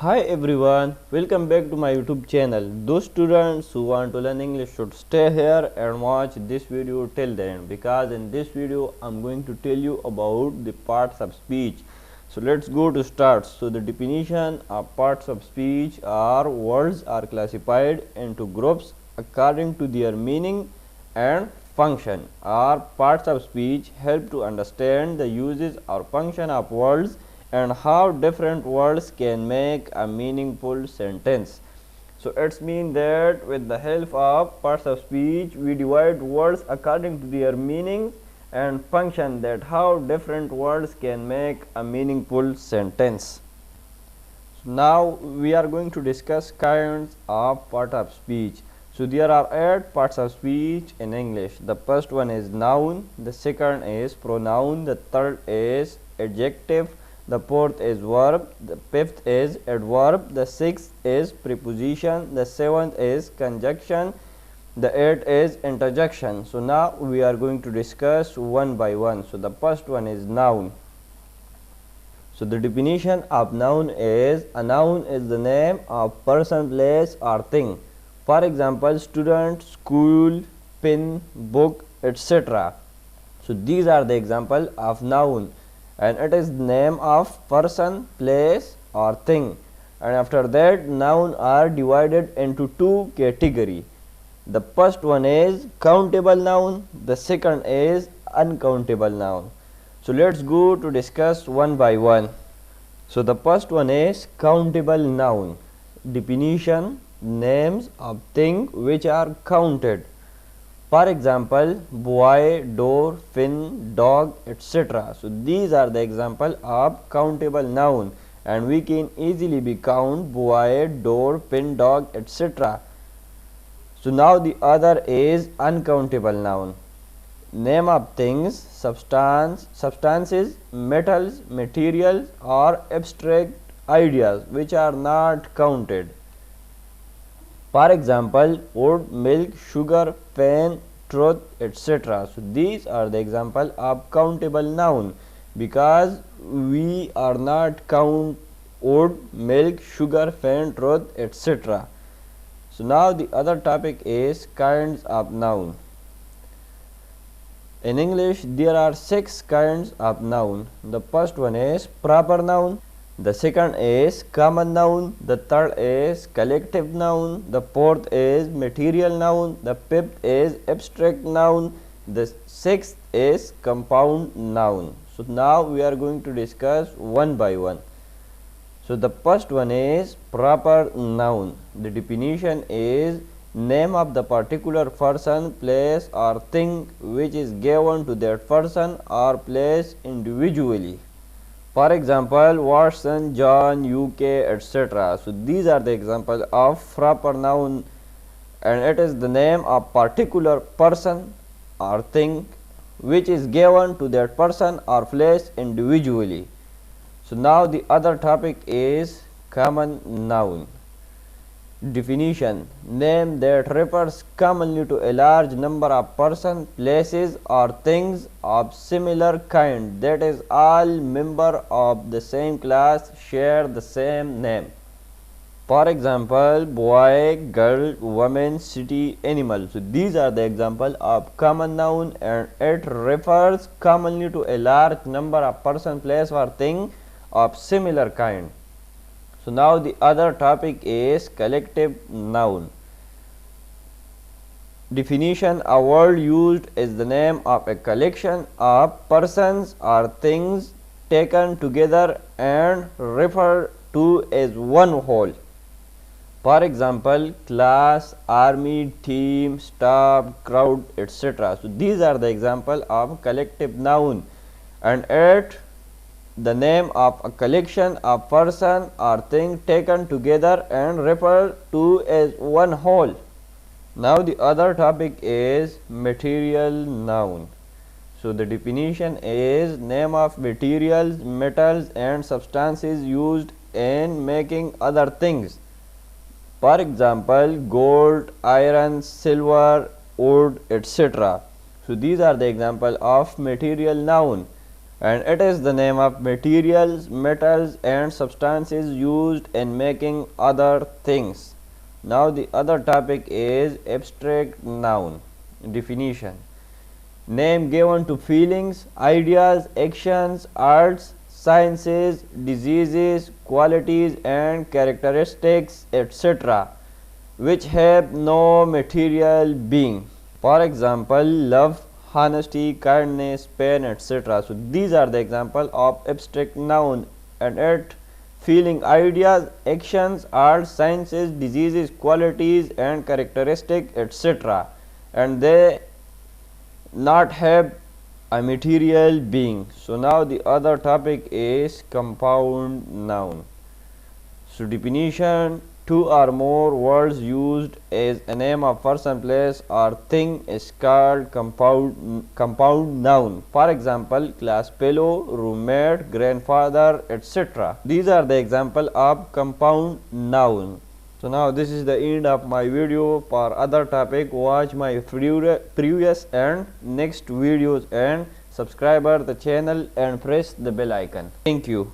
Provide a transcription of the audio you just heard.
Hi everyone, welcome back to my YouTube channel. Those students who want to learn English should stay here and watch this video till the end, because in this video I'm going to tell you about the parts of speech. So let's go to start. So the definition of parts of speech are words are classified into groups according to their meaning and function. Or parts of speech help to understand the uses or function of words and how different words can make a meaningful sentence. So it's mean that with the help of parts of speech we divide words according to their meaning and function, that how different words can make a meaningful sentence. So now we are going to discuss kinds of part of speech. So there are 8 parts of speech in English. The first one is noun, the second is pronoun, the third is adjective, the fourth is verb, the fifth is adverb, the sixth is preposition, the seventh is conjunction, the eighth is interjection. So now we are going to discuss one by one. So the first one is noun. So the definition of noun is, a noun is the name of person, place or thing. For example, student, school, pen, book, etc. So these are the example of noun, and it is the name of person, place or thing. And after that, noun are divided into two categories. The first one is countable noun, the second is uncountable noun. So let's go to discuss one by one. So the first one is countable noun. Definition: names of things which are counted. For example, boy, door, pen, dog, etc. So these are the example of countable noun, and we can easily be count boy, door, pen, dog, etc. So now the other is uncountable noun. Name of things, substances, metals, materials or abstract ideas which are not counted. For example, wood, milk, sugar, pen, truth, etc. So these are the example of countable noun, because we are not count wood, milk, sugar, pen, truth, etc. So now the other topic is kinds of noun. In English there are 6 kinds of noun. The first one is proper noun, the second is common noun, the third is collective noun, the fourth is material noun, the fifth is abstract noun, the sixth is compound noun. So now we are going to discuss one by one. So the first one is proper noun. The definition is name of the particular person, place or thing which is given to that person or place individually. For example, Watson, John, UK, etc. So these are the example of proper noun, and it is the name of particular person or thing which is given to that person or place individually. So now the other topic is common noun. Definition: name that refers commonly to a large number of persons, places or things of similar kind, that is, all members of the same class share the same name. For example, boy, girl, woman, city, animal. So these are the example of common noun, and it refers commonly to a large number of person, place or thing of similar kind. So now the other topic is collective noun. Definition: a word used as the name of a collection of persons or things taken together and referred to as one whole. For example, class, army, team, staff, crowd, etc. So these are the example of collective noun, and it the name of a collection of person or thing taken together and referred to as one whole. Now the other topic is material noun. So the definition is name of materials, metals and substances used in making other things. For example, gold, iron, silver, wood, etc. So these are the example of material noun. and it is the name of materials, metals and substances used in making other things. Now the other topic is abstract noun. Definition: name given to feelings, ideas, actions, arts, sciences, diseases, qualities and characteristics, etc., which have no material being. For example, love, honesty, kindness, pain, etc. So these are the example of abstract noun, and it feeling, ideas, actions, arts, sciences, diseases, qualities and characteristics, etc., and they not have a material being. So now the other topic is compound noun. So definition: two or more words used as a name of person, place or thing is called compound noun. For example, class fellow, roommate, grandfather, etc. These are the example of compound noun. So now this is the end of my video. For other topic, watch my previous and next videos and subscribe the channel and press the bell icon. Thank you.